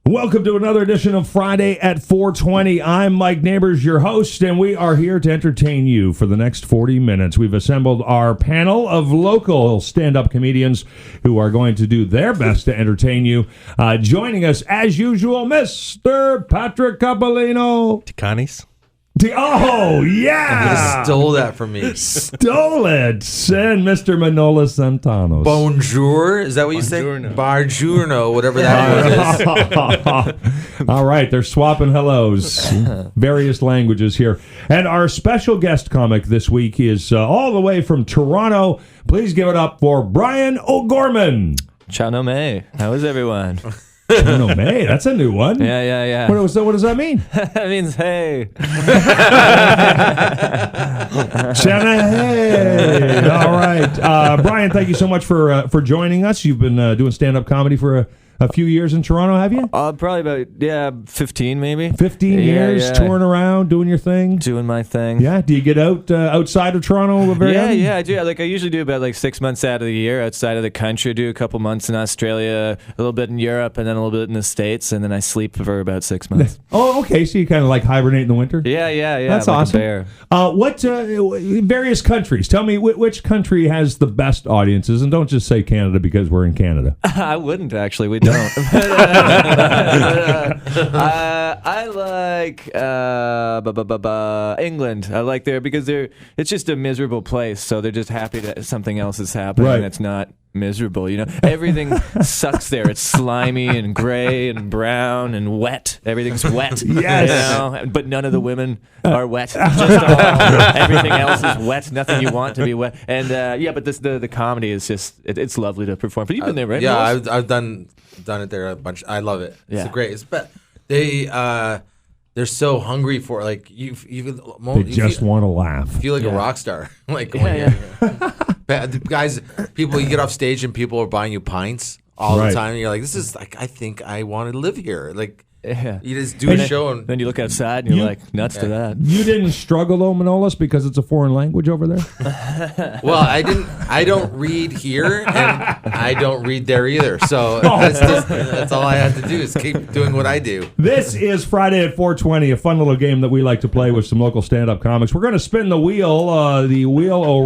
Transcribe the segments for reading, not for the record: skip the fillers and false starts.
Welcome to another edition of Friday at 420. I'm Mike Neighbors, your host, and we are here to entertain you for the next 40 minutes. We've assembled our panel of local stand-up comedians who are going to do their best to entertain you. Joining us, as usual, Mr. Patrick Capolino. Ticanis? Oh, yeah! You stole that from me. Stole it. And Mr. Manola Santanos. Bonjour. Is that what you say? Bargiorno, whatever that word is. All right, they're swapping hellos. Various languages here. And our special guest comic this week is all the way from Toronto. Please give it up for Bryan O'Gorman. Ciao no me. How is everyone? No, May. That's a new one. Yeah. What does that mean? That means hey. Shanna, hey. All right. Bryan, thank you so much for joining us. You've been doing stand-up comedy for a few years in Toronto, have you? Probably about 15 maybe. 15 years, touring around, doing your thing? Doing my thing. Yeah. Do you get out outside of Toronto very often? Yeah, I do. I usually do about 6 months out of the year outside of the country. I do a couple months in Australia, a little bit in Europe, and then a little bit in the States, and then I sleep for about 6 months. Oh, okay. So you kind of hibernate in the winter? Yeah. That's like awesome. A bear. What various countries? Tell me which country has the best audiences, and don't just say Canada because we're in Canada. I wouldn't actually. We don't. I like England. I like there because it's just a miserable place, so they're just happy that something else is happening that's not miserable. You know, everything sucks there. It's slimy and gray and brown and wet. Everything's wet. Yes. You know? But none of the women are wet. Just everything else is wet. Nothing you want to be wet. And but the comedy is just it's lovely to perform. But you've been there, right? Yeah, I've done it there a bunch. I love it. It's great. They're so hungry for they just want to laugh. Feel like a rock star. Guys, people, you get off stage and people are buying you pints all the time, and you're like, this is I think I want to live here. You just do a show, and then you look outside and you're like nuts to that. You didn't struggle though, Manolis, because it's a foreign language over there. Well, I don't read here, and I don't read there either. So that's all I have to do is keep doing what I do. This is Friday at 420, a fun little game that we like to play with some local stand-up comics. We're going to spin the wheel of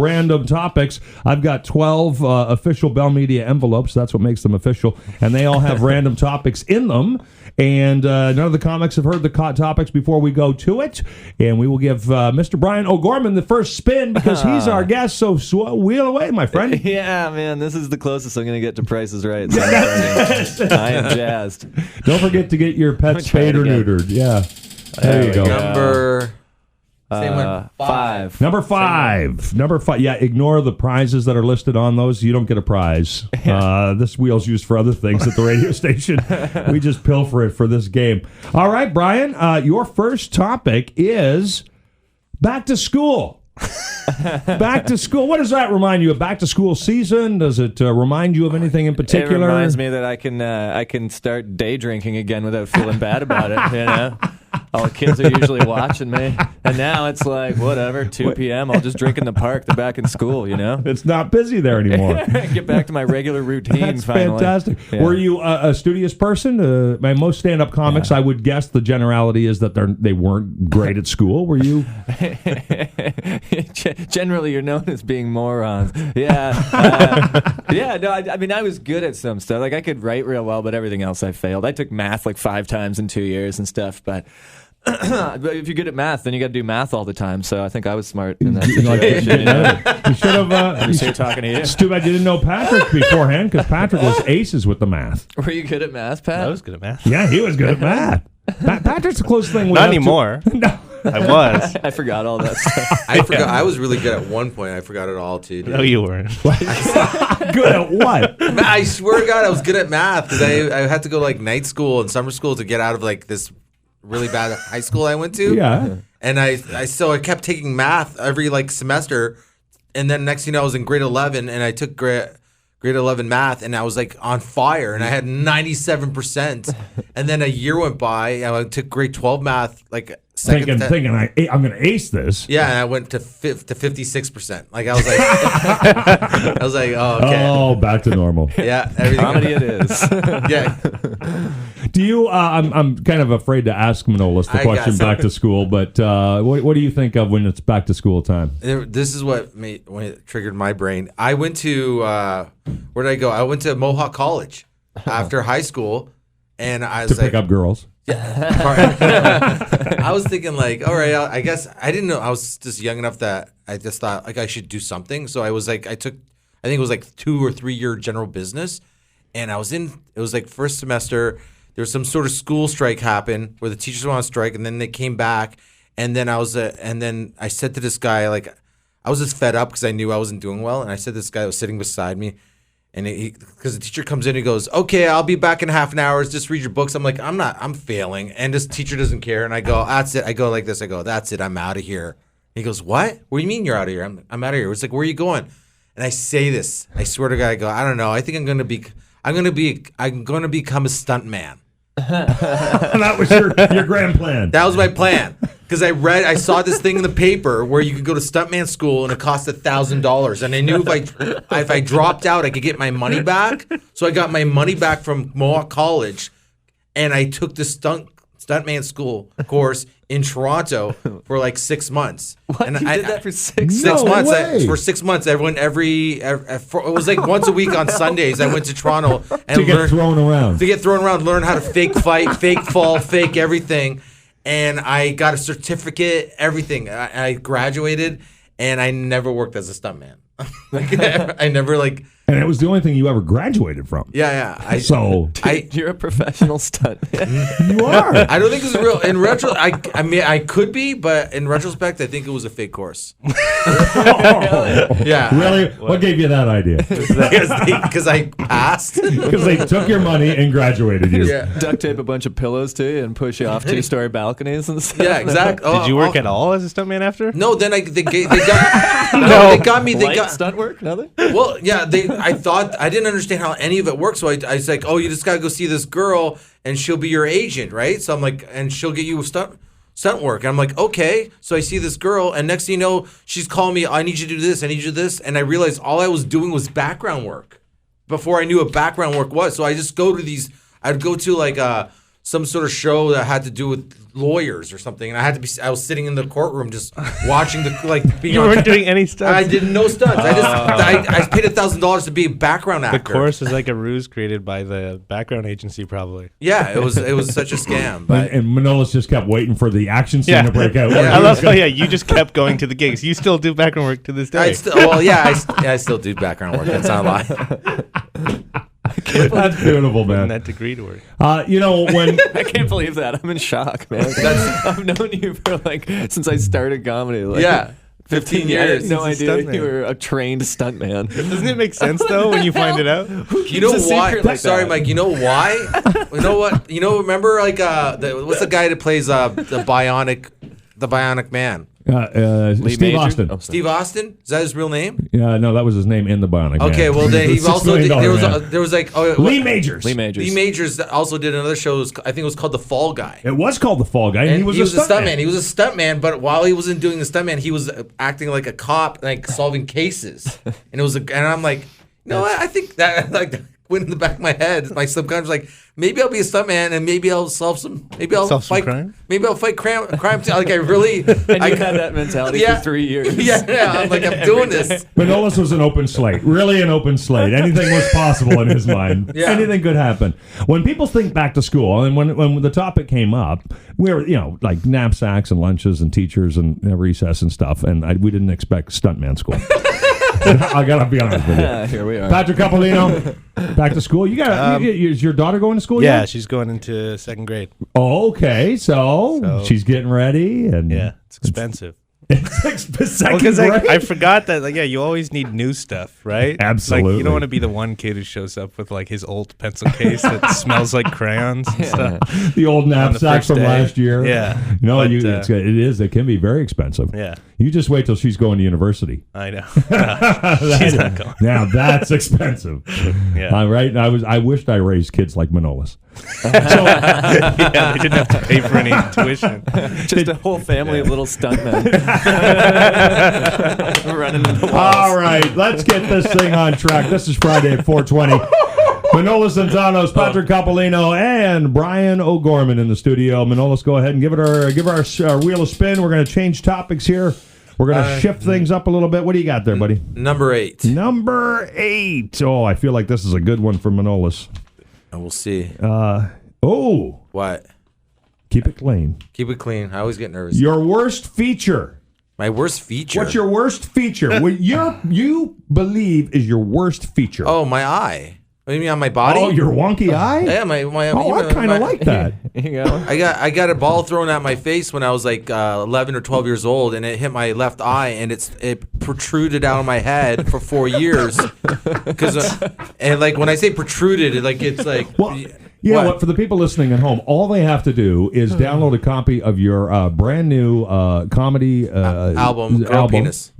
random topics. I've got 12 official Bell Media envelopes. That's what makes them official, and they all have random topics in them. And none of the comics have heard the topics before we go to it. And we will give Mr. Bryan O'Gorman the first spin because he's our guest. So wheel away, my friend. Yeah, man, this is the closest I'm going to get to Price is Right. So I am jazzed. Don't forget to get your pet spayed or neutered. Yeah. There you go. Number... Same one. 5. Number 5. Number 5. Yeah, ignore the prizes that are listed on those. You don't get a prize. This wheel's used for other things at the radio station. We just pilfer it for this game. All right, Bryan, your first topic is back to school. Back to school. What does that remind you of? Back to school season? Does it remind you of anything in particular? It reminds me that I can start day drinking again without feeling bad about it. You know, all the kids are usually watching me, and now it's like whatever. 2 p.m. I'll just drink in the park. They're back in school. You know, it's not busy there anymore. Get back to my regular routine. That's finally. Fantastic. Yeah. Were you a studious person? By most stand-up comics, I would guess the generality is that they weren't great at school. Were you? Generally, you're known as being morons. Yeah. No, I mean, I was good at some stuff. Like, I could write real well, but everything else I failed. I took math 5 times in 2 years and stuff, but if you're good at math, then you got to do math all the time. So I think I was smart in that situation. You should have. I'm just talking to you. It's too bad you didn't know Patrick beforehand, because Patrick was aces with the math. Were you good at math, Pat? I was good at math. Yeah, he was good at math. Patrick's the closest thing we Not have anymore. No. I was. I forgot all that stuff. I forgot. I was really good at one point. I forgot it all too. Dude. No, you weren't. Good at what? I swear to God, I was good at math because I had to go night school and summer school to get out of this really bad high school I went to. Yeah. And I kept taking math every semester, and then next thing you know, I was in grade 11, and I took grade 11 math, and I was on fire, and I had 97%. And then a year went by, I took grade 12 math, thinking I'm going to ace this. Yeah, and I went to 56%. I was like, oh, okay. Oh, back to normal. Yeah, everything. Comedy it is. Yeah. Do you? I'm kind of afraid to ask Manolis the question back to school, but what do you think of when it's back to school time? This is when it triggered my brain. I went to where did I go? I went to Mohawk College after high school, and I was to pick up girls. I was thinking like, all right, I guess I didn't know. I was just young enough that I just thought like I should do something. So I was like, I think it was like 2 or 3 year general business, and it was like first semester. There was some sort of school strike happen where the teachers went on strike, and then they came back, and then I said to this guy, like, I was just fed up because I knew I wasn't doing well, and I said to this guy who was sitting beside me, and because the teacher comes in, he goes, okay, I'll be back in half an hour. Just read your books. I'm like, I'm failing, and this teacher doesn't care, and I go, that's it. I go like this. I go, that's it. I'm out of here. He goes, what? What do you mean you're out of here? I'm out of here. It's like, where are you going? And I say this. I swear to God, I go, I don't know. I think I'm gonna become a stunt man. That was your grand plan. That was my plan because I saw this thing in the paper where you could go to stuntman school and it cost $1,000, and I knew if I dropped out I could get my money back. So I got my money back from Mohawk College, and I took the stuntman school course in Toronto for like 6 months. What? And you did that for 6 No months? way. For 6 months, I went it was like once a week on Sundays. I went to Toronto and to get thrown around. learn how to fake fight, fake fall, fake everything. And I got a certificate, everything. I graduated, and I never worked as a stuntman. I never like. And it was the only thing you ever graduated from. Yeah. You're a professional stuntman. You are. I don't think it's real. In retro, I mean, I could be, but in retrospect, I think it was a fake course. Yeah. Really? What gave you that idea? Because I passed. Because they took your money and graduated you. Yeah. Duct tape a bunch of pillows to you and push you off 2-story balconies and stuff. Yeah, exactly. Did you work at all as a stuntman after? No, then they got me. They got stunt work? Nothing? Well, yeah, I thought I didn't understand how any of it worked, so I was like, oh, you just gotta go see this girl, and she'll be your agent, right? So I'm like, and she'll get you stunt work. And I'm like, okay. So I see this girl, and next thing you know, she's calling me, I need you to do this, I need you to do this, and I realized all I was doing was background work before I knew what background work was. So I just I'd go to like some sort of show that had to do with lawyers or something, and I was sitting in the courtroom just watching You weren't doing any stunts. I did no stunts. I paid $1,000 to be a background actor. The course was like a ruse created by the background agency, probably. Yeah, it was such a scam. But And Manolis just kept waiting for the action scene to break out. Yeah. I love how you just kept going to the gigs. You still do background work to this day. I still do background work. That's not a lie. That's beautiful, man. That degree to work. When I can't believe that. I'm in shock, man. I've known you for since I started comedy. 15 years. I had no idea you were a trained stuntman. Doesn't it make sense though when you find it out? You know why? Sorry, Mike. You know why? You know what? Remember what's the guy that plays the Bionic Man? Steve Austin. Steve Austin? Is that his real name? Yeah, no, that was his name in the Bionic Man. Okay, well then he also did, there was Lee Majors. Lee Majors also did another show. I think it was called The Fall Guy. It was called The Fall Guy, and he was a stuntman. He was a stuntman, but while he wasn't doing the stuntman, he was acting like a cop, like solving cases. And I'm like, I think that went in the back of my head. My subconscious like, maybe I'll be a stuntman and maybe I'll solve some. Maybe I'll fight crime. Maybe I'll fight crime. Like I really. And you had that mentality for 3 years. Yeah. I'm like, I'm doing this. Manolis was an open slate, really an open slate. Anything was possible in his mind. Yeah. Anything could happen. When people think back to school, and when the topic came up, we were like knapsacks and lunches and teachers and recess and stuff, and we didn't expect stuntman school. I gotta be honest with you. Here we are. Patrick Capolino, back to school. Is your daughter going to school yet? Yeah, she's going into 2nd grade. Oh, okay, so she's getting ready, and it's expensive. Because I forgot that, you always need new stuff, right? Absolutely. You don't want to be the one kid who shows up with his old pencil case that smells like crayons and stuff. The old knapsack from last year. Yeah. No, it can be very expensive. Yeah. You just wait till she's going to university. I know. She's not going. Now that's expensive. Yeah. Right? I wished I raised kids like Manolis. They didn't have to pay for any tuition. Just a whole family of little stuntmen running into the walls. All right, let's get this thing on track. This is Friday at 420. Manolis Zontanos, Patrick Coppolino, and Bryan O'Gorman in the studio. Manolis, go ahead and give our wheel a spin. We're going to change topics here. We're going to shift things up a little bit. What do you got there, buddy? Number 8. Number 8. Oh, I feel like this is a good one for Manolis. We'll see. What? Keep it clean. Keep it clean. I always get nervous. Your worst feature. My worst feature? What's your worst feature? What you believe is your worst feature? Oh, my eye. What do you mean on my body? Oh, your wonky eye? Yeah, my I kind of like that. You go. I got a ball thrown at my face when I was like 11 or 12 years old, and it hit my left eye, and it protruded out of my head for 4 years. And like when I say protruded, it's like. Well, you know what? For the people listening at home, all they have to do is download a copy of your brand new comedy album,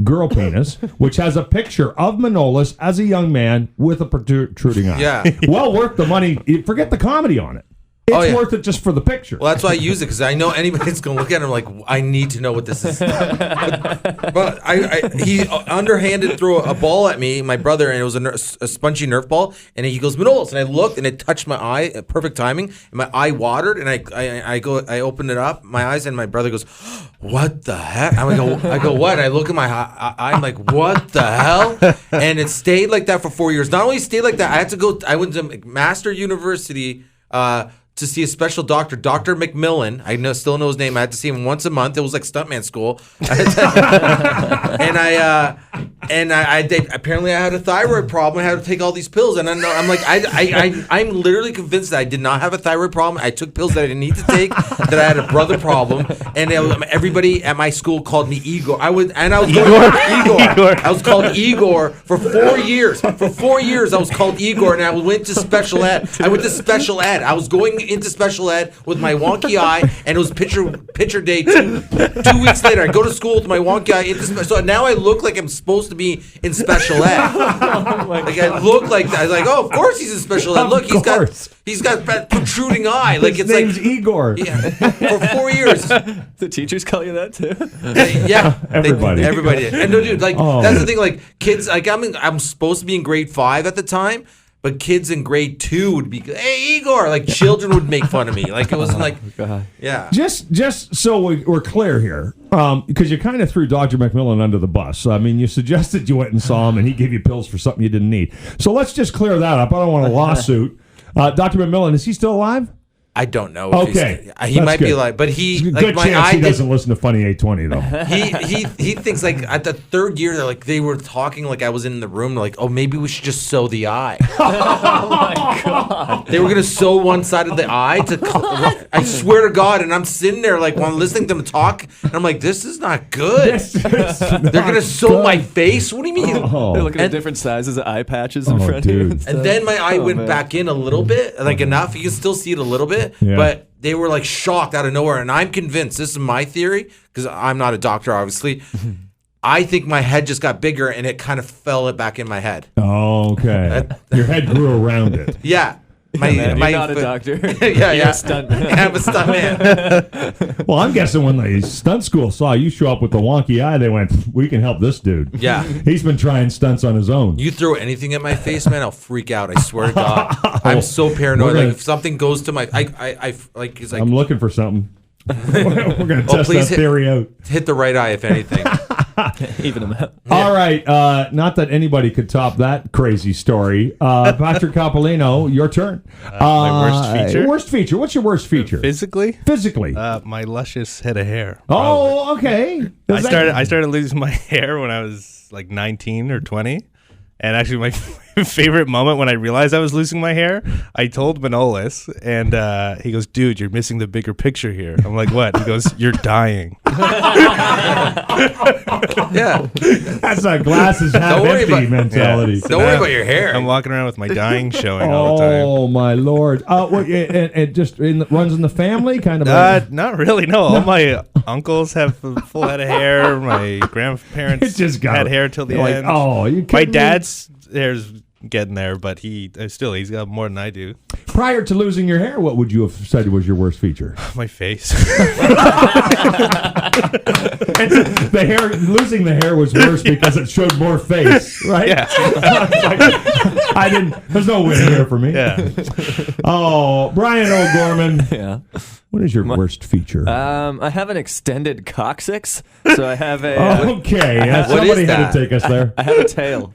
Girl Penis, which has a picture of Manolis as a young man with a protruding eye. Yeah. Well worth the money. Forget the comedy on it. It's worth it just for the picture. Well, that's why I use it, because I know anybody that's going to look at it, I'm like, I need to know what this is. But he underhanded threw a ball at me, my brother, and it was a spongy Nerf ball, and he goes, Manolis, and I looked, and it touched my eye, perfect timing, and my eye watered, and I opened it up, my eyes, and my brother goes, what the heck? I go, what? And I look at my eye, I'm like, what the hell? And it stayed like that for 4 years. Not only stayed like that, I went to Master University, to see a special doctor, Dr. McMillan. I still know his name. I had to see him once a month. It was like stuntman school. Apparently I had a thyroid problem. I had to take all these pills, and I'm like, I'm literally convinced that I did not have a thyroid problem. I took pills that I didn't need to take. That I had a brother problem, and everybody at my school called me Igor. I was called Igor for 4 years. For 4 years, I was called Igor, and I went to special ed. I was going into special ed with my wonky eye, and it was picture day 2 weeks later. I go to school with my wonky eye. So now I look like I'm supposed to be in special ed. I look like that. I was like, oh, of course he's in special ed. Look, he's got that protruding eye. Like his it's name's like Igor. Yeah, for 4 years. The teachers call you that too? Yeah, everybody. Everybody. And no, dude, that's the thing. Like kids, like I'm supposed to be in grade 5 at the time. But kids in grade 2 would be, hey, Igor, like children would make fun of me. Like it was yeah. Just so we're clear here, because you kind of threw Dr. McMillan under the bus. I mean, you suggested you went and saw him and he gave you pills for something you didn't need. So let's just clear that up. I don't want a lawsuit. Dr. McMillan, is he still alive? I don't know. Okay, he might be alive, but good chance he doesn't listen to Funny 820 though. He thinks like at the 3rd year that like they were talking like I was in the room like, oh, maybe we should just sew the eye. Oh my god! They were gonna sew one side of the eye I swear to God, and I'm sitting there like while I'm listening to them talk, and I'm like, this is not good. They're gonna sew my face. What do you mean? They're looking at different sizes of eye patches in front of you. And then my eye went back in a little bit, like enough. You can still see it a little bit. Yeah. But they were like shocked out of nowhere, and I'm convinced, this is my theory, because I'm not a doctor, obviously. I think my head just got bigger, and it kind of fell back in my head. Oh, okay. Your head grew around it. Yeah. You're not a doctor. Yeah. You're a stuntman. I'm a stuntman. Well, I'm guessing when the stunt school saw you show up with the wonky eye, they went, we can help this dude. Yeah. He's been trying stunts on his own. You throw anything at my face, man, I'll freak out. I swear to God. I'm so paranoid. Like if something goes to my, it's like I'm looking for something. We're going to test that theory out. Hit the right eye, if anything. Even them out. All right. Not that anybody could top that crazy story. Patrick Coppolino, your turn. My worst feature? Worst feature. What's your worst feature? Physically? Physically. My luscious head of hair. Oh, okay. I started losing my hair when I was like 19 or 20. And actually, my favorite moment when I realized I was losing my hair, I told Manolis, and he goes, dude, you're missing the bigger picture here. I'm like, what? He goes, you're dying. Yeah. That's a glasses half empty mentality. Don't worry about your hair. I'm walking around with my dying showing all the time. Oh, my Lord. And just runs in the family? Kind of. Not really, no. All my uncles have a full head of hair. My grandparents had hair till the end. My dad's hair's getting there, but he's got more than I do. Prior to losing your hair, what would you have said was your worst feature? My face. The hair, losing the hair was worse because it showed more face, right? Yeah. I didn't. There's no win here for me. Yeah. Oh, Bryan O'Gorman. Yeah. What is your worst feature? I have an extended coccyx, so I have a. Okay, What somebody is had that? to take us there. I have a tail.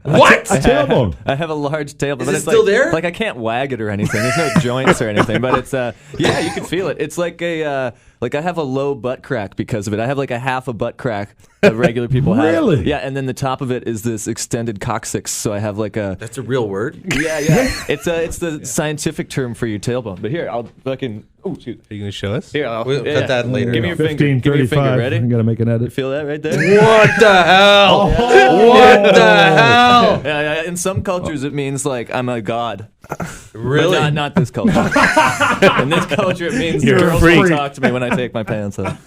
What? A tailbone. I have a large tail, but Is it it's still like, there? Like I can't wag it or anything. There's no joints or anything, but it's yeah, you can feel it. It's like a like I have a low butt crack because of it. I have like a half a butt crack that regular people have. Really? Yeah, and then the top of it is this extended coccyx. So I have like a That's a real word. yeah. It's the scientific term for your tailbone. But here, I'll fucking shoot. Are you gonna show us? Here, I'll We'll cut that later. Give me your finger. 15, Give me your finger. 35. Ready? I'm gonna make an edit. Feel that right there? What the hell? What the hell? Yeah, in some cultures, it means like I'm a god. Really? But not this culture. In this culture, it means You're a girls freak. will talk to me when I take my pants off.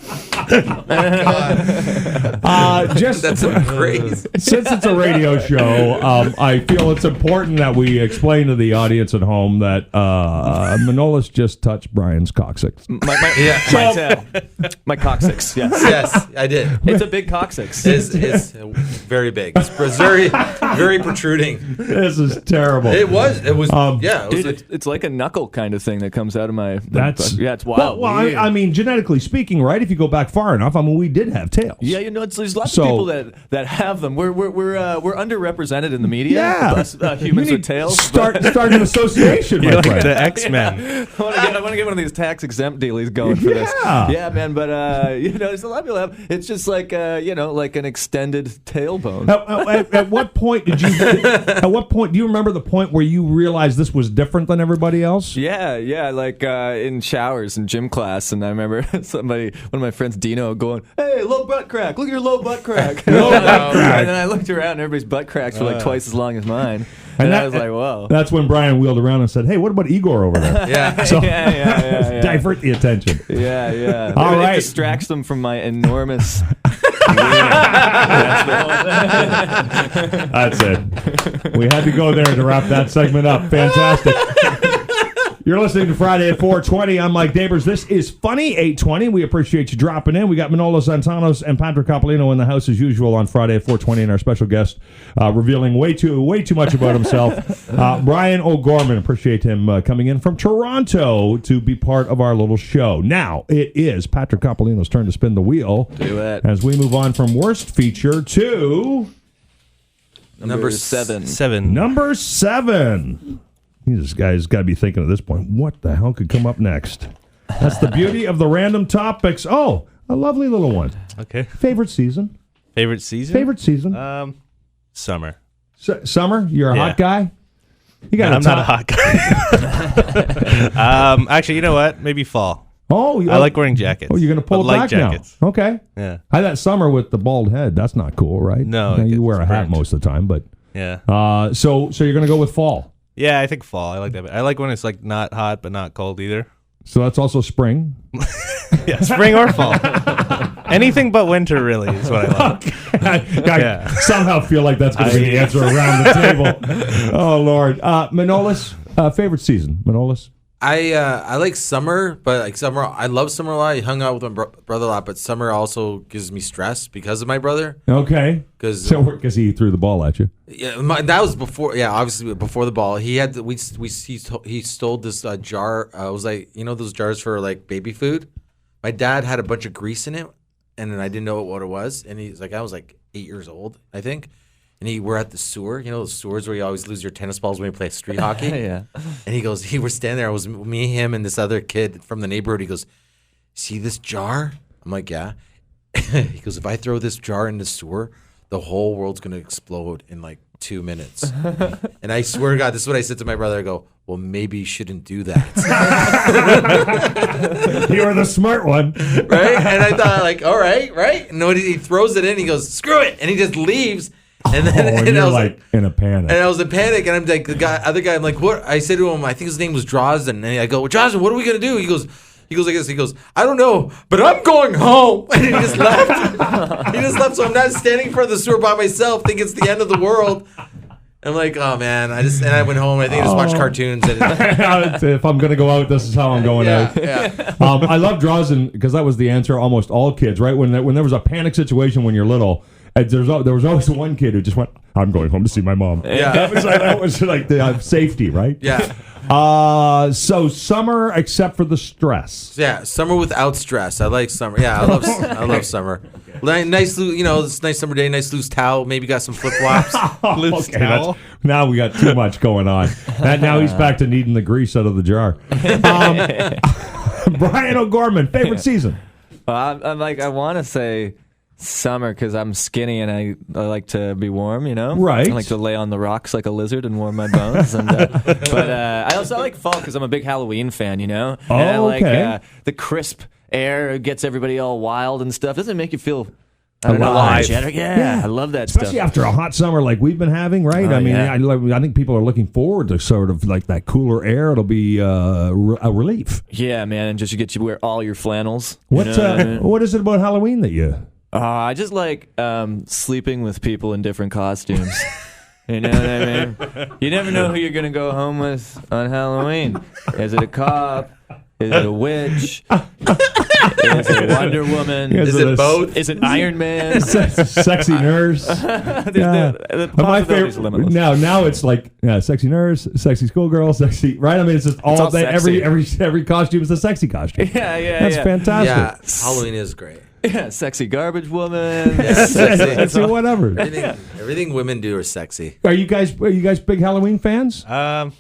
Just That's crazy. since it's a radio show, I feel it's important that we explain to the audience at home that Manolis just touched Brian's coccyx. My tail. My coccyx, yes. Yes, I did. It's a big coccyx. It's very big. It's very, very protruding. This is terrible. It was. Yeah. It was Dude, it's like a knuckle kind of thing that comes out of my. That's yeah, it's wild. Well, I mean, genetically speaking, right? If you go back far enough, I mean, we did have tails. Yeah, there's lots So- of people that have them. We're underrepresented in the media. Yeah. Us, humans You need with tails. Start an association, my You're like friend. the X-Men. I want to get one of these tax exempt dealies going for this. Yeah. Yeah, man. But there's a lot of people have. It's just like like an extended tailbone. At what point did you? At what point do you remember the point where you realized this was different than everybody else? Yeah, like in showers in gym class, and I remember one of my friends, Dino, going, "Hey, low butt crack! Look at your low butt crack!" Low butt crack. And then I looked around, and everybody's butt cracks were like twice as long as mine, And and that- I was like, "Whoa!" That's when Brian wheeled around and said, "Hey, what about Igor over there?" yeah. So yeah. divert the attention. Yeah. All It right. distracts them from my enormous. That's it. We had to go there to wrap that segment up. Fantastic. You're listening to Friday at 4:20. I'm Mike Neighbors. This is Funny 820. We appreciate you dropping in. We got Manolo Santanos and Patrick Coppolino in the house as usual on Friday at 4:20, and our special guest revealing way too much about himself. Bryan O'Gorman. Appreciate him coming in from Toronto to be part of our little show. Now it is Patrick Coppolino's turn to spin the wheel. Do it. As we move on from worst feature to Number 7. 7. number 7. This guy's got to be thinking at this point, what the hell could come up next? That's the beauty of the random topics. Oh, a lovely little one. Okay. Favorite season? Favorite season? Favorite season? Summer. Summer? You're a Yeah. hot guy? You got I'm not a hot guy. Actually, you know what? Maybe fall. Oh, I like wearing jackets. Oh, you're going to pull it light back jackets. now. Okay. Yeah. I that summer with the bald head. That's not cool, right? No, Now, it you gets wear a hat burnt. most of the time, but Yeah. so you're going to go with fall. Yeah, I think fall. I like that. I like when it's like not hot but not cold either. So that's also spring. Yeah, spring or fall. Anything but winter, really, is what I like. I somehow feel like that's going to be the answer around the table. Oh, Lord. Manolis, favorite season? Manolis? I like summer, but like summer, I love summer a lot. I hung out with my brother a lot, but summer also gives me stress because of my brother. Okay. Because Because he threw the ball at you. yeah, that was before. Yeah, obviously before the ball. He had he stole this jar. It was like those jars for like baby food. My dad had a bunch of grease in it, and then I didn't know what it was. And he's like, I was like 8 years old, I think. And we're at the sewer, those sewers where you always lose your tennis balls when you play street hockey. Yeah. And he goes, he was standing there. It was me, him, and this other kid from the neighborhood. He goes, see this jar? I'm like, yeah. He goes, if I throw this jar in the sewer, the whole world's going to explode in like 2 minutes. And I swear to God, this is what I said to my brother. I go, well, maybe you shouldn't do that. You were the smart one. Right? And I thought, like, all right, right? And when he throws it in, he goes, screw it. And he just leaves. And then And and I you're was like in a panic. And I was in panic, and I'm like, other guy, I'm like, what? I said to him, I think his name was Drosden, and I go, well, Drosden, what are we gonna do? He goes like this. He goes, I don't know, but I'm going home. And he just left. He just left. So I'm not standing in front of the sewer by myself, thinking it's the end of the world. I'm like, oh man, I went home. And I think I just watched cartoons. And If I'm going to go out, this is how I'm going out. yeah. I love Drosden because that was the answer almost all kids, right? When there was a panic situation when you're little, And there was always one kid who just went, I'm going home to see my mom. Yeah. That was like the safety, right? Yeah. So summer, except for the stress. Yeah, summer without stress. I like summer. Yeah, I love summer. Nice, it's a nice summer day. Nice loose towel. Maybe got some flip flops. Loose towel. Now we got too much going on. And now he's back to needing the grease out of the jar. Bryan O'Gorman, favorite season? I'm like, I want to say summer because I'm skinny and I like to be warm, Right. I like to lay on the rocks like a lizard and warm my bones. But I also like fall because I'm a big Halloween fan, And I like the crisp air gets everybody all wild and stuff. Doesn't it make you feel alive? Yeah, I love that Especially stuff. after a hot summer like we've been having, right? Oh, I mean, yeah. I think people are looking forward to sort of like that cooler air. It'll be a relief. Yeah, man, and just you get to wear all your flannels. What I mean? what is it about Halloween that you... I just like sleeping with people in different costumes. You know what I mean? You never know who you're going to go home with on Halloween. Is it a cop? Is it a witch? Is it Wonder Woman? Is it both? Is it Iron Man? Sexy nurse? The My possibilities favorite are limitless. now it's like sexy nurse, sexy schoolgirl, sexy, right? I mean, it's just all day. sexy. Every costume is a sexy costume. Yeah. That's fantastic. Yeah, Halloween is great. Yeah, sexy garbage woman. Yeah, sexy. Sexy whatever. Everything women do are sexy. Are you guys big Halloween fans? Yeah,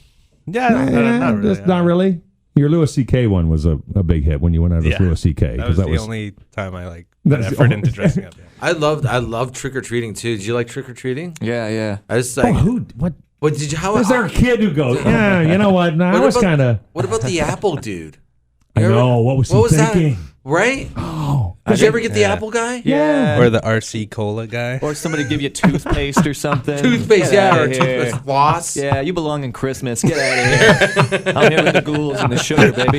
not really. Just not really. Your Louis C.K. one was a big hit when you went out as Louis C.K. That was the only time I put That's the effort only- into dressing up. Yeah. I love trick or treating too. Did you like trick or treating? Yeah. I just like. What? What did you? How Is there a kid who goes, yeah, you know what? No, I was kind of... What about the apple dude? I know. What was he thinking? That? Right? Oh. Did you ever get the apple guy? Yeah. Or the RC Cola guy. Or somebody give you toothpaste or something. Toothpaste, Get yeah, outta or here. toothpaste floss. Yeah, you belong in Christmas. Get out of here. I'm here with the ghouls and the sugar, baby.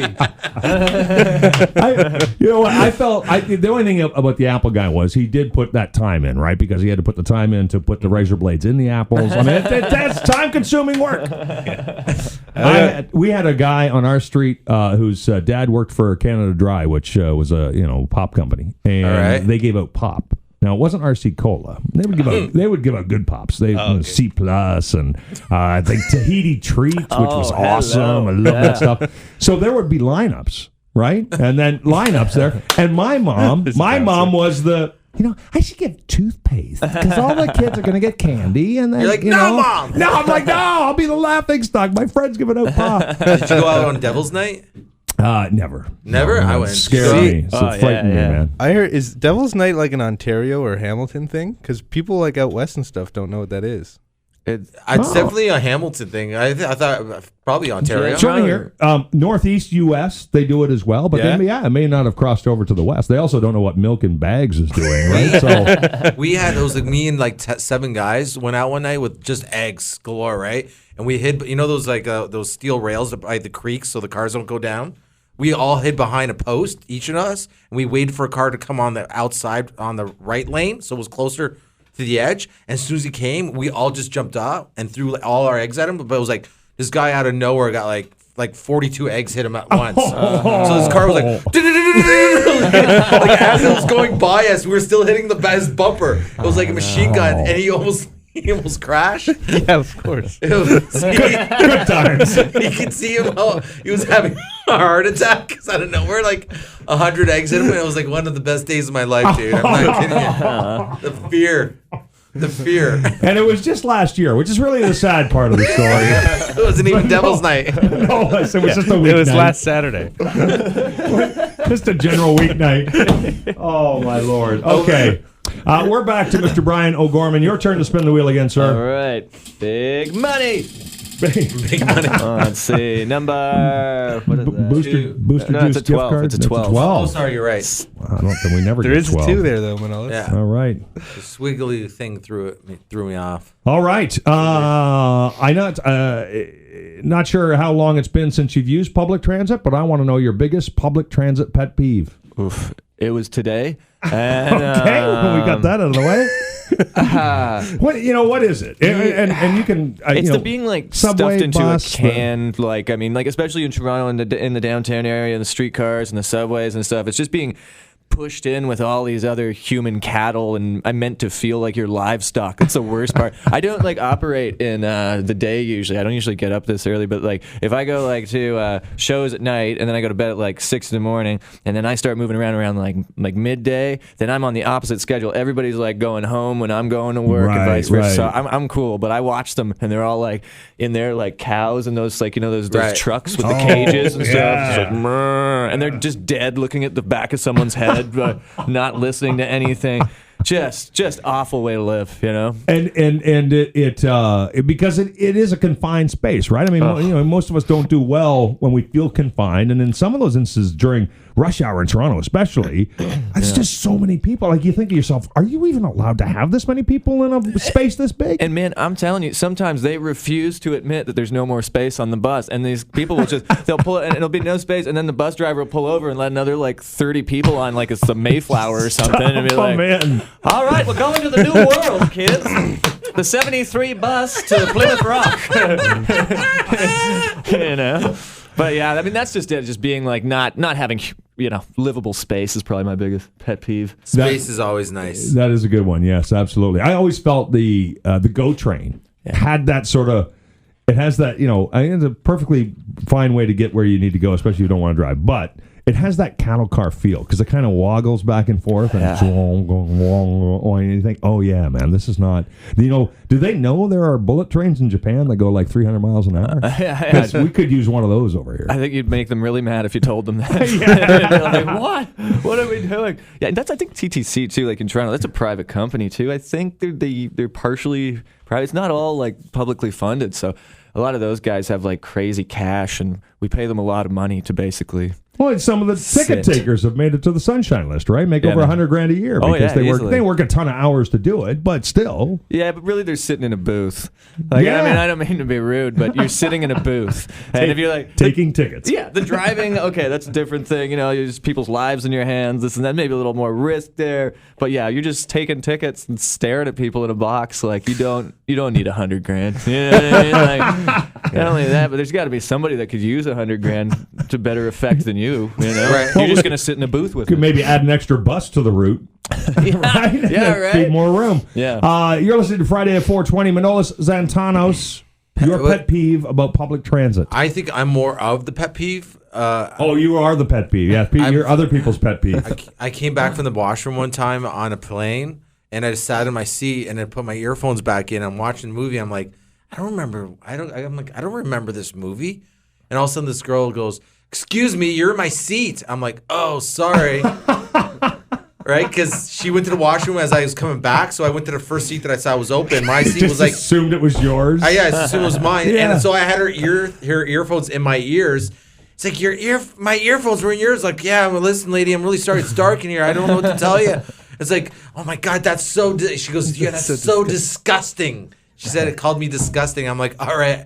You know what? I felt the only thing about the apple guy was he did put that time in, right? Because he had to put the time in to put the razor blades in the apples. I mean, that's time-consuming work. We had a guy on our street whose dad worked for Canada Dry, which was a pop company, and All right. they gave out pop. Now it wasn't RC Cola. They would give out good pops. C plus and I think Tahiti Treat, which was awesome. hello. I love that stuff. So there would be lineups, right? And then lineups there. And my mom was the. I should get toothpaste because all the kids are going to get candy, and then You're like, no, Mom. No, I'm like, no, I'll be the laughing stock. My friend's giving out pop. Did you go out on Devil's Night? Never. Never? No, I it went. scared me. It frightened me, yeah. man. I heard, is Devil's Night like an Ontario or Hamilton thing? Because people like out west and stuff don't know what that is. It's definitely a Hamilton thing. I thought probably Ontario. Yeah. Try here. Northeast U.S. they do it as well, but Yeah? then it may not have crossed over to the West. They also don't know what milk in bags is doing, right? So We had, it was like me and like 7 guys went out one night with just eggs galore, right? And we hid, those like those steel rails by the creek so the cars don't go down. We all hid behind a post, each of us, and we waited for a car to come on the outside on the right lane, so it was closer to the edge. And as soon as he came, we all just jumped up and threw like, all our eggs at him. But it was like this guy out of nowhere got like 42 eggs hit him at once. So this car was like, like as it was going by us, we were still hitting his bumper. It was like a machine gun, and he almost crashed. Yeah, of course. It was, good times. you could see him. He was having a heart attack because out of nowhere, like 100 eggs hit him, and it was like one of the best days of my life, dude. I'm not kidding you. The fear. And it was just last year, which is really the sad part of the story. It wasn't even Devil's Night. No, it was just a weeknight. It was last Saturday. Just a general weeknight. Oh, my Lord. Okay. We're back to Mr. Bryan O'Gorman. Your turn to spin the wheel again, All sir. right. Big money. Big money. Let's see. What is that? Booster No, juice it's a gift 12. card. It's a 12. Oh, sorry, you're right. I don't think we never There get is 12. 2 there, though, Manolis. Yeah. All right. The squiggly thing threw me off. All right. I'm not sure how long it's been since you've used public transit, but I want to know your biggest public transit pet peeve. Oof. It was today. And, Okay, well, we got that out of the way. What is it? And you can. It's the being like subway, stuffed into bus, a can, like especially in Toronto in the downtown area, and the streetcars and the subways and stuff. It's just being pushed in with all these other human cattle, and I'm meant to feel like you're livestock. It's the worst part. I don't like operate in the day usually. I don't usually get up this early, but like if I go like to shows at night and then I go to bed at like 6 in the morning and then I start moving around like midday, then I'm on the opposite schedule. Everybody's like going home when I'm going to work and vice versa. So I'm cool, but I watch them and they're all like in there like cows and those like, you know, those trucks with the cages and stuff. It's like, and they're just dead looking at the back of someone's head. But not listening to anything, just awful way to live, you know. And it because it is a confined space, right? I mean, you know, most of us don't do well when we feel confined, and in some of those instances during rush hour in Toronto, especially, it's just so many people. Like you think to yourself, are you even allowed to have this many people in a space this big? And man, I'm telling you, sometimes they refuse to admit that there's no more space on the bus, and these people will they'll pull it, and it'll be no space, and then the bus driver will pull over and let another like 30 people on, like it's the Mayflower or something, and be like, man. All right, we're going to the new world, kids. The 73 bus to Plymouth Rock. You know? But yeah, I mean, that's just it. Just being like not having, you know, livable space is probably my biggest pet peeve. Space is always nice. That is a good one. Yes, absolutely. I always felt the GO train had that sort of, it has that, you know, I think it's a perfectly fine way to get where you need to go, especially if you don't want to drive. But it has that cattle car feel because it kind of woggles back and forth and and you think, oh yeah, man, this is not. You know, do they know there are bullet trains in Japan that go like 300 miles an hour? Because we could use one of those over here. I think you'd make them really mad if you told them that. They're like, what? What are we doing? Yeah, that's I think TTC too, like in Toronto. That's a private company too. I think they're partially private. It's not all like publicly funded, so a lot of those guys have like crazy cash, and we pay them a lot of money to basically. Well, some of the ticket takers have made it to the Sunshine List, right? Make over $100,000 a year because they work a ton of hours to do it, but still. Yeah, but really they're sitting in a booth. Like, I mean, I don't mean to be rude, but you're sitting in a booth, and if you're like taking tickets, the driving, okay, that's a different thing. You know, you just people's lives in your hands. This and that, maybe a little more risk there. But yeah, you're just taking tickets and staring at people in a box. Like you don't need $100,000. You know what I mean? Like, not only that, but there's got to be somebody that could use $100,000 to better effect than you. You know, right. You're just going to sit in a booth with. Could maybe add an extra bus to the route. Right? Yeah, Need more room. Yeah. You're listening to Friday at 420. Manolis Zantanos, your pet peeve about public transit. I think I'm more of the pet peeve. You are the pet peeve. Yeah, you're other people's pet peeve. I came back from the washroom one time on a plane, and I just sat in my seat and I put my earphones back in. I'm watching the movie. I'm like, I don't remember this movie. And all of a sudden, this girl goes, "Excuse me, you're in my seat." I'm like, "Oh, sorry." Right? Because she went to the washroom as I was coming back, so I went to the first seat that I saw was open. My seat was like assumed it was yours. I assumed it was mine, and so I had her earphones in my ears. It's like my earphones were in yours. Like, yeah, well, listen, lady, I'm really sorry. It's dark in here. I don't know what to tell you. It's like, oh my God, that's so. She goes, yeah, that's so disgusting. She said it called me disgusting. I'm like, all right,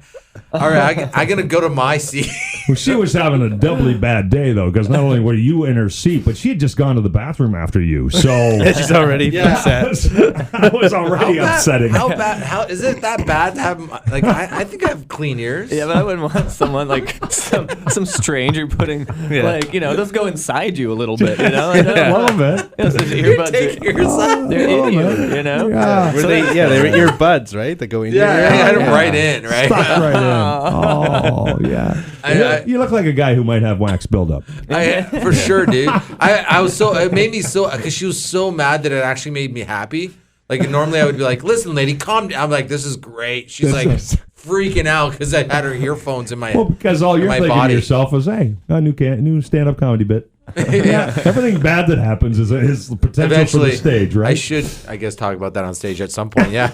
I'm gonna go to my seat. Well, she was having a doubly bad day though, because not only were you in her seat, but she had just gone to the bathroom after you. So she's already upset. That was already upsetting. How bad? How is it that bad to have? Like, I think I have clean ears. Yeah, but I wouldn't want someone like some stranger putting like, you know, those go inside you a little bit. You know, a little bit. Earbuds. They're in you. You know. Yeah. They were earbuds, right? That go in. Yeah, I had them right in, right? Stuck right in. Oh yeah. You look like a guy who might have wax buildup. For sure, dude. I was so, it made me so, because she was so mad that it actually made me happy. Like normally I would be like, "Listen, lady, calm down." I'm like, "This is great." She's like freaking out because I had her earphones in my because all you're thinking to yourself is, "Hey, a new stand-up comedy bit." Yeah, everything bad that happens is potential eventually, for the stage, right? I should, I guess, talk about that on stage at some point. Yeah,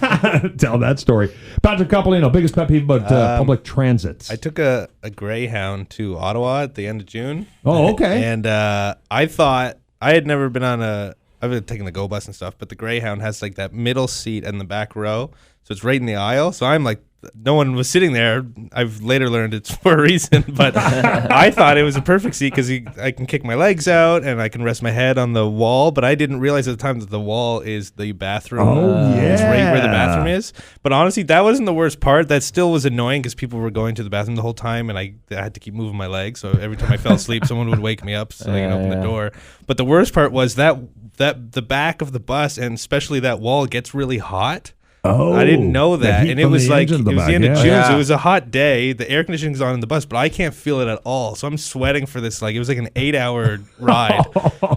tell that story. Patrick Coppolino, biggest pet peeve about public transit. I took a Greyhound to Ottawa at the end of June. Oh, okay. And I thought I had never been on I've been taking the GO bus and stuff, but the Greyhound has like that middle seat and the back row, so it's right in the aisle. So I'm like no one was sitting there. I've later learned it's for a reason, but I thought it was a perfect seat because I can kick my legs out and I can rest my head on the wall. But I didn't realize at the time that the wall is the bathroom. Oh, yeah. It's right where the bathroom is. But honestly, that wasn't the worst part. That still was annoying because people were going to the bathroom the whole time, and I had to keep moving my legs. So every time I fell asleep, someone would wake me up so I can open the door. But the worst part was that the back of the bus, and especially that wall, gets really hot. Oh, I didn't know that. And it was like, it was the end of June, Yeah. so it was a hot day. The air conditioning's on in the bus, but I can't feel it at all. So I'm sweating for this. Like, it was like an 8-hour ride.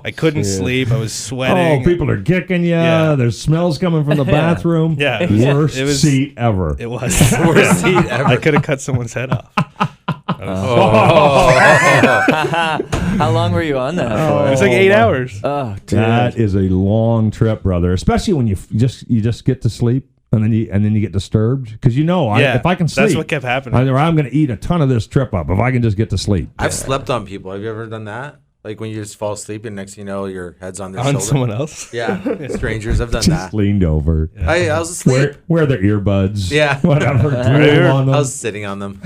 I couldn't sleep. I was sweating. Oh, people are kicking you. Yeah. There's smells coming from the bathroom. Yeah. Worst It was- seat ever. It was. Worst seat ever. I could have cut someone's head off. How long were you on that for? It was like 8 hours. Oh, dude. That is a long trip, brother. Especially when you just get to sleep and then you get disturbed because if I can sleep, that's what kept happening. I'm going to eat a ton of this trip up if I can just get to sleep. I've slept on people. Have you ever done that? Like when you just fall asleep and next thing you know your head's on their On shoulder. someone else. Yeah, strangers. I've done Just that. leaned over. I was asleep. Wear their earbuds. Yeah. Whatever. Drool on them. I was sitting on them.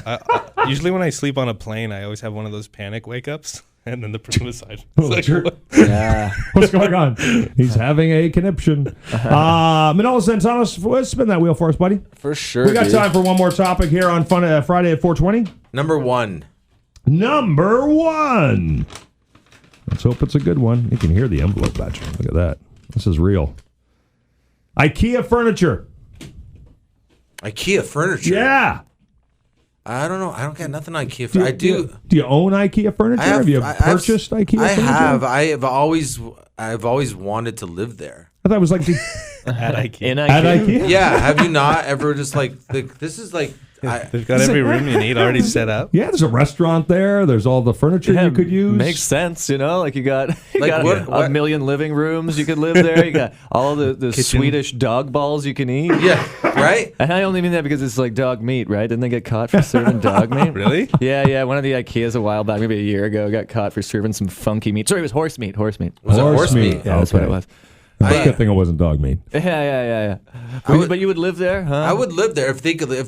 Usually when I sleep on a plane, I always have one of those panic wake ups. And then the person beside Oh, me is like, sure. what? Yeah. What's going on? He's having a conniption. Manolo Santanos, let's spin that wheel for us, buddy. For sure. We got dude. time for one more topic here on Friday at 420. Number one. Number one. Let's hope it's a good one. You can hear the envelope batching. Look at that. This is real. IKEA furniture. IKEA furniture. Yeah. I don't know. I don't get nothing on IKEA furniture. I do. Do you own IKEA furniture? Have you purchased IKEA I furniture? have. I've always wanted to live there. I thought it was like At IKEA. In at IKEA? IKEA. Yeah. Have you not ever just like this is like They've got every room you need already set up. Yeah, there's a restaurant there. There's all the furniture Yeah, you could use. Makes sense, like you got, Like what- a million living rooms you could live there. You got all the Swedish dog balls you can eat. yeah, right? And I only mean that because it's like dog meat, right? Didn't they get caught for serving dog meat? Really? Yeah. One of the IKEAs a while back, maybe a year ago, got caught for serving some funky meat. Sorry, it was horse meat. Was it Horse horse meat. meat? Yeah, that's what it was. That's a good thing it wasn't dog meat. Yeah. But you would live there, huh? I would live there if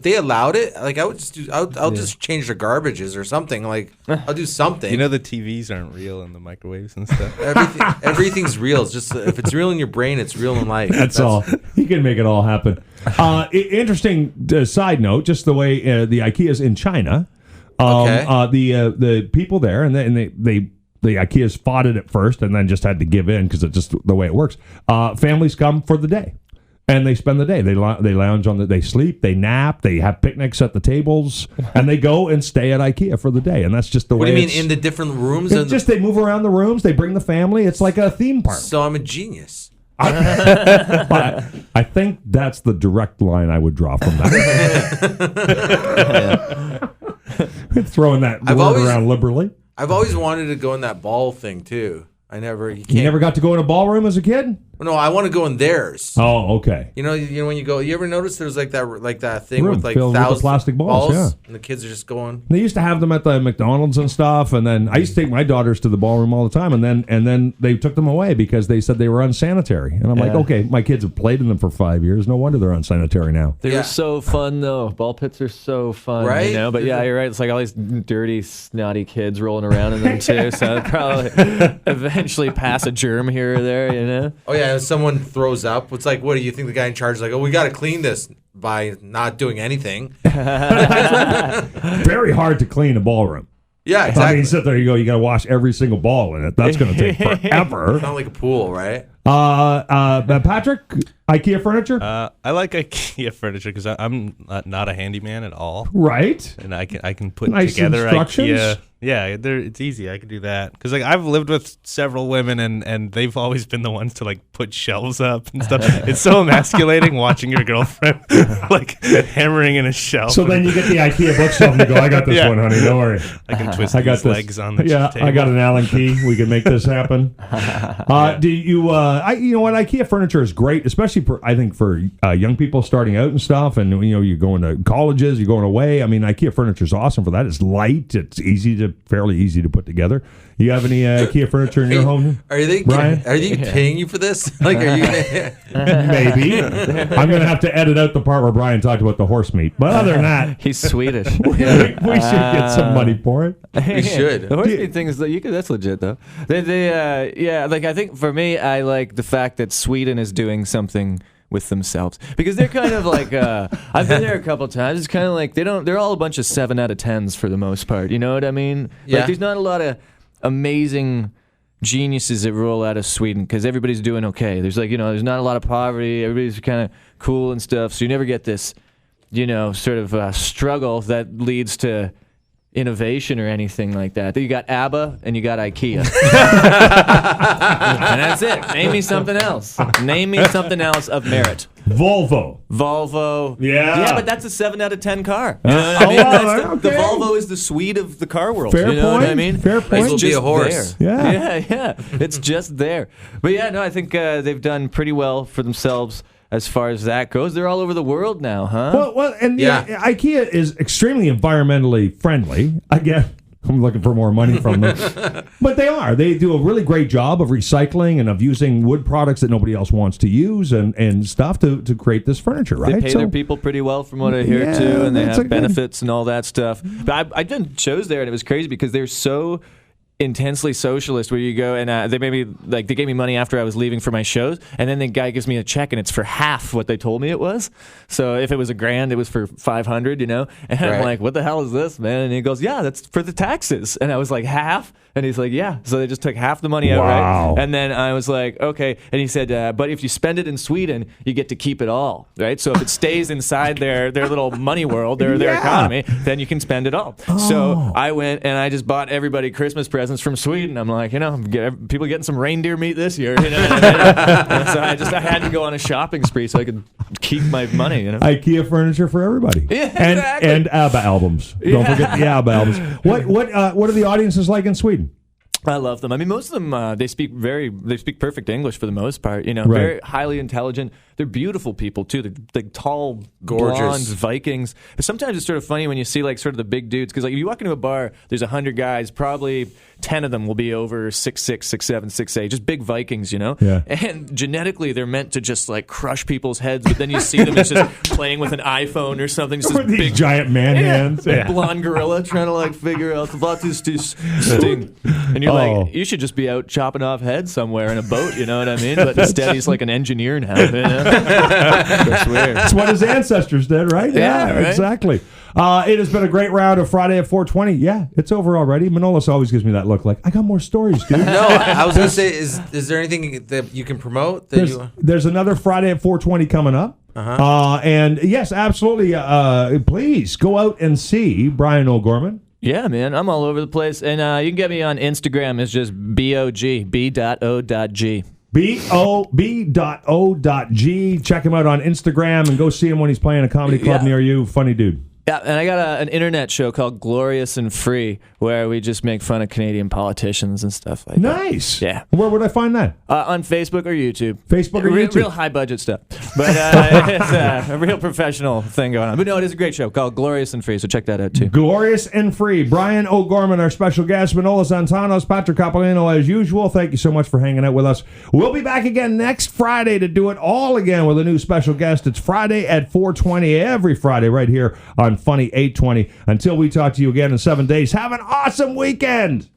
they allowed it. Like I would just do. I'll just change the garbages or something. Like I'll do something. You know the TVs aren't real and the microwaves and stuff. Everything's real. It's just if it's real in your brain, it's real in life. That's all. He can make it all happen. Interesting side note, just the way the IKEA's in China. Okay. The people there, and they the IKEA's fought it at first and then just had to give in because it's just the way it works. Families come for the day. And they spend the day. They lounge they sleep, they nap, they have picnics at the tables, and they go and stay at IKEA for the day. And that's just the What way. do you mean in the different rooms? It's just they move around the rooms. They bring the family. It's like a theme park. So I'm a genius. I think that's the direct line I would draw from that. Throwing that word around liberally. I've always wanted to go in that ball thing too. You never got to go in a ballroom as a kid? No, I want to go in theirs. Oh, okay. You know when you go. You ever notice there's like that thing Room with like filled with the thousands plastic balls, yeah. and the kids are just going. They used to have them at the McDonald's and stuff, and then I used to take my daughters to the ballroom all the time, and then they took them away because they said they were unsanitary. And I'm like, okay, my kids have played in them for 5 years. No wonder they're unsanitary now. They Yeah. were so fun, though. Ball pits are so fun, Right? But yeah, you're right. It's like all these dirty, snotty kids rolling around in them, too. So it'll probably eventually pass a germ here or there, Oh yeah, if someone throws up, it's like, what do you think the guy in charge is like? Oh, we got to clean this by not doing anything. Very hard to clean a ballroom. Yeah, exactly. I mean, sit there, you got to wash every single ball in it. That's going to take forever. It's not like a pool, right? Patrick, IKEA furniture? I like IKEA furniture because I'm not a handyman at all, Right. and I can put Nice together instructions. IKEA. Yeah, it's easy. I can do that because like I've lived with several women and they've always been the ones to like put shelves up and stuff. It's so emasculating watching your girlfriend like hammering in a shelf. So then you get the IKEA bookshelf and you go, I got this Yeah. one, honey. Don't worry. I can twist I got these this. legs on the Yeah, table. I got an Allen key. We can make this happen. Do you? You know what? IKEA furniture is great, especially I think for young people starting out and stuff. And you're going to colleges, you're going away. I mean, IKEA furniture is awesome for that. It's light. It's easy to fairly easy to put together. You have any IKEA furniture in your home, Brian? Are they paying you for this? Like, are you? Maybe. I'm going to have to edit out the part where Brian talked about the horse meat. But other than that, He's Swedish. we should get some money for it. We should. The horse meat thing is that's legit though. Like I think for me, I like the fact that Sweden is doing something with themselves because they're kind of like I've been there a couple times. It's kind of like they're all a bunch of 7 out of 10s for the most part. You know what I mean? Yeah. Like there's not a lot of amazing geniuses that roll out of Sweden because everybody's doing okay. There's there's not a lot of poverty. Everybody's kind of cool and stuff. So you never get this, sort of struggle that leads to innovation or anything like that. You got ABBA and you got IKEA. And that's it. Name me something else. Name me something else of merit. Volvo. Yeah. Yeah, but that's a 7 out of 10 car. You know what I mean? The Volvo is the Swede of the car world. Fair you know point. what I mean? Fair point. It'll be a horse. There. Yeah. It's just there. But yeah, no, I think they've done pretty well for themselves as far as that goes. They're all over the world now, huh? Well, and IKEA is extremely environmentally friendly. Again, I'm looking for more money from them. But they are. They do a really great job of recycling and of using wood products that nobody else wants to use and stuff to create this furniture, right? They pay their people pretty well from what I hear, too, and they have benefits and all that stuff. But I done shows there, and it was crazy because they're so intensely socialist where you go and they gave me money after I was leaving for my shows, and then the guy gives me a check and it's for half what they told me it was. So if it was $1,000, it was for $500, and I'm like, what the hell is this, man? And he goes, yeah, that's for the taxes. And I was like, half? And he's like, yeah. So they just took half the money outright. Wow. And then I was like, okay. And he said, but if you spend it in Sweden, you get to keep it all, right? So if it stays inside their little money world, their economy, then you can spend it all. So I went and I just bought everybody Christmas presents from Sweden. I'm like, people getting some reindeer meat this year. You know what I mean? So I had to go on a shopping spree so I could keep my money. IKEA furniture for everybody. Yeah, exactly. And ABBA albums. Don't forget the ABBA albums. What are the audiences like in Sweden? I love them. I mean, most of them they speak perfect English for the most part. Right. Very highly intelligent. They're beautiful people too. They're tall, gorgeous blonde Vikings. But sometimes it's sort of funny when you see like sort of the big dudes because like if you walk into a bar, there's 100 guys, probably 10 of them will be over 6'6", 6'7", 6'8", just big Vikings, Yeah. And genetically, they're meant to just like crush people's heads. But then you see them just playing with an iPhone or something. Just this These big giant man hands. big blonde gorilla trying to like figure out what is this thing. And you're like, you should just be out chopping off heads somewhere in a boat. You know what I mean? But instead, he's like an engineer now. That's weird. That's what his ancestors did, right? Yeah, right? Exactly. It has been a great round of Friday at 420. Yeah, it's over already. Manolis always gives me that look like, I got more stories, dude. No, I was going to say, is there anything that you can promote? There's another Friday at 420 coming up. And yes, absolutely. Please go out and see Bryan O'Gorman. Yeah, man, I'm all over the place. And you can get me on Instagram. It's just B.O.G. B.O.G. B.O.B.O.G. Check him out on Instagram and go see him when he's playing a comedy club near you. Funny dude. Yeah, and I got an internet show called Glorious and Free where we just make fun of Canadian politicians and stuff like that. Nice. Yeah. Where would I find that? On Facebook or YouTube. Facebook or YouTube? Real high budget stuff. But it's a real professional thing going on. But no, it is a great show called Glorious and Free, so check that out too. Glorious and Free. Bryan O'Gorman, our special guest. Manolis Antanos, Patrick Capolino, as usual. Thank you so much for hanging out with us. We'll be back again next Friday to do it all again with a new special guest. It's Friday at 420, every Friday right here on Funny 820. Until we talk to you again in 7 days, have an awesome weekend.